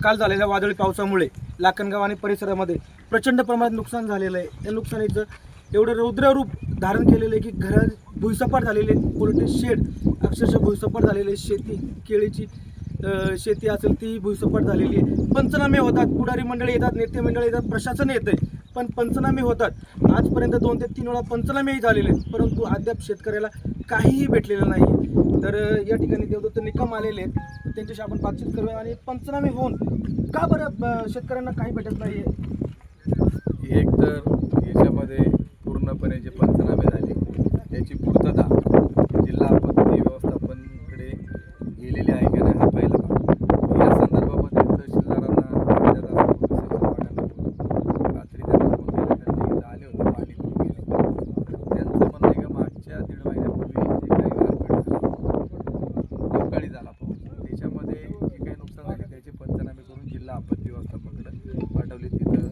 काल झालेल्या वादळी पावसामुळे लाखनगाव आणि परिसरामध्ये प्रचंड प्रमाणात नुकसान झालेलं आहे. या नुकसानीचं एवढं रौद्र रूप धारण केलेलं आहे की घरात भुईसपाट झालेले, पोल्ट्री शेड अक्षरशः भुईसपाट झालेले, शेती केळीची शेती असेल ती भुईसपाट झालेली आहे. पंचनामे होतात, पुढारी मंडळी येतात, नेते मंडळी येतात, प्रशासन येते, पण पंचनामे होतात. आजपर्यंत 2 ते 3 वेळा पंचनामेही झालेले आहेत, परंतु अद्याप शेतकऱ्याला काहीही भेटलेलं नाही. तर या ठिकाणी देवदत्त निकम आलेले आहेत, त्यांच्याशी आपण बातचीत करूया. आणि पंचनामे होऊन का बरं शेतकऱ्यांना काही भेटत नाही आहे? एक तर याच्यामध्ये पूर्णपणे जे पंचनामे झाले त्याची पूर्तता जिल्हा आपत्ती व्यवस्थापनकडे गेलेली आहे का नाही हा पहिला भाग. या संदर्भामध्ये तहसीलदारांना रात्री त्यांना फोन केला तर ते आले होते, पाणी करून गेले. त्यांचं म्हणणं आहे का मागच्या 1.5 महिन्यापूर्वी जे काही गारपीट अवकाळी झाला पाऊस, त्याच्यामध्ये जे काही नुकसान झाले त्याचे पंचनामे करून जिल्हा आपत्ती व्यवस्थापनाकडे पाठवले. तिथं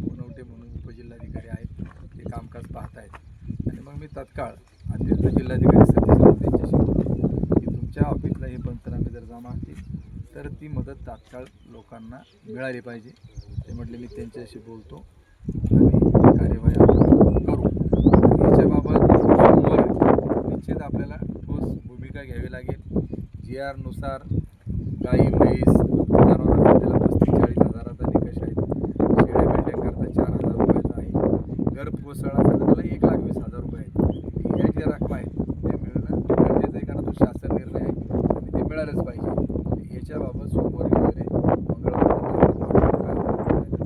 पुनवटे म्हणून उपजिल्हाधिकारी आहेत, ते कामकाज पाहत आहेत. आणि मग मी तात्काळ अतिरिक्त जिल्हाधिकारी सतीश राऊत यांच्याशी बोलतो की तुमच्या ऑफिसला हे पंचनामे जर जमा असतील तर ती मदत तात्काळ लोकांना मिळाली पाहिजे. ते म्हटले मी त्यांच्याशी बोलतो आणि कार्यवाही आपण करू. याच्याबाबत निश्चित आपल्याला ठोस भूमिका घ्यावी लागेल. GR नुसार गाई म्हैस जनावरांचा त्याला 35-40 हजाराचा निकष आहे. शेळ्या मेंढ्या करता 4,000 रुपयाचा आहे. घर कोसळण्यासाठी त्याला 1,20,000 रुपये आहेत. ह्या ज्या रकमा आहेत त्या मिळणं गरजेचं आहे, कारण तो शासन निर्णय आहे आणि ते मिळालंच पाहिजे. याच्याबाबत सोमवारी वगैरे मंगळवारी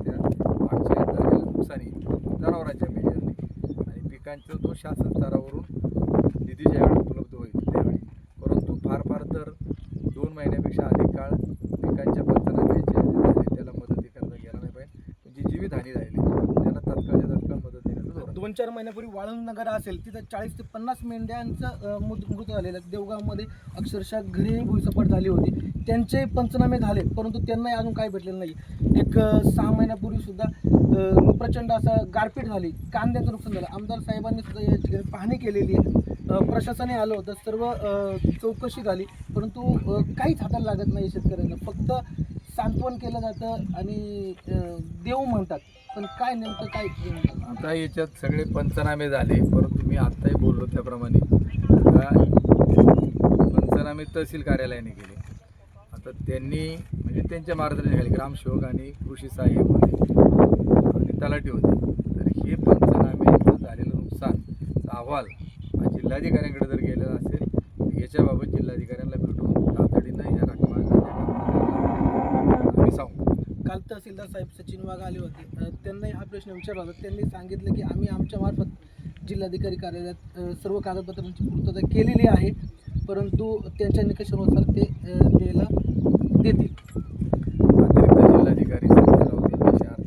त्या मागच्या झालेल्या नुकसानी जनावरांच्या मेजरने आणि पिकांचा तो शासन स्तरावरून निधी ज्यावेळी उपलब्ध होईल त्यावेळी. परंतु फार तर 2 महिन्यापेक्षा अधिक काळ पिकांच्या पंचनाम्याचे झाले त्याला मदती करता गेला नाही पाहिजे. जी जीवितहानी झाली त्याला तात्काळच्या तात्काळ मदत देण्याचं धोरण. 2-4 महिन्यापूर्वी वाळूंज नगर असेल, तिथं 40 ते 50 मेंढ्यांचं मृत्यू झालेलं. देवगावमध्ये अक्षरशः घरी भुईसपाट झाली होती, त्यांचे पंचनामे झाले, परंतु त्यांनाही अजून काही भेटलेलं नाही. एक 6 महिन्यापूर्वी सुद्धा प्रचंड असं गारपीट झाली, कांद्याचं नुकसान झालं. आमदार साहेबांनी सुद्धा या ठिकाणी पाहणी केलेली आहे, प्रशासनही आलं होतं, सर्व चौकशी झाली, परंतु काहीच हाताला लागत नाही शेतकऱ्यांना. फक्त सांत्वन केलं जातं आणि देव म्हणतात, पण काय नेमकं काय? आता याच्यात सगळे पंचनामे झाले, परंतु मी आत्ताही बोललो त्याप्रमाणे पंचनामे तहसील कार्यालयाने केले. आता त्यांनी म्हणजे त्यांच्या मार्गदर्शनाखाली ग्रामसेवक आणि कृषी सहाय्यक होते आणि तलाठी होते. तर हे पंचनामे झालेलं नुकसानचा अहवाल हा जिल्हाधिकाऱ्यांकडे जर गेलेला असेल याच्याबाबत जिल्हाधिकाऱ्यांना भेटून तातडीनं या रकमा आम्ही सांगू. काल तहसीलदार साहेब सचिन वाघ आले होते, त्यांनाही हा प्रश्न विचारला होता. त्यांनी सांगितलं की आम्ही आमच्या मार्फत जिल्हाधिकारी कार्यालयात सर्व कागदपत्रांची पूर्तता केलेली आहे, परंतु त्यांच्या निकषानुसार ते द्यायला देतील. अतिरिक्त जिल्हाधिकारी सतीश राऊत यांच्याशी आहे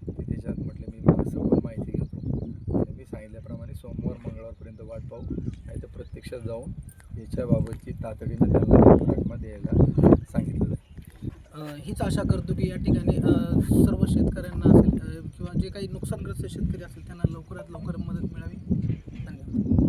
की त्याच्यात म्हटलं मी सखोल माहिती घेतो आणि मी सांगितल्याप्रमाणे सोमवार मंगळवारपर्यंत वाट पाहू, नाही तर प्रत्यक्षात जाऊन याच्याबाबतची तातडीनं त्यांना रकमा द्यायला सांगितलं जाईल. हीच आशा करतो की या ठिकाणी सर्व शेतकऱ्यांना असेल किंवा जे काही नुकसानग्रस्त शेतकरी असेल त्यांना लवकरात लवकर मदत मिळावी. धन्यवाद.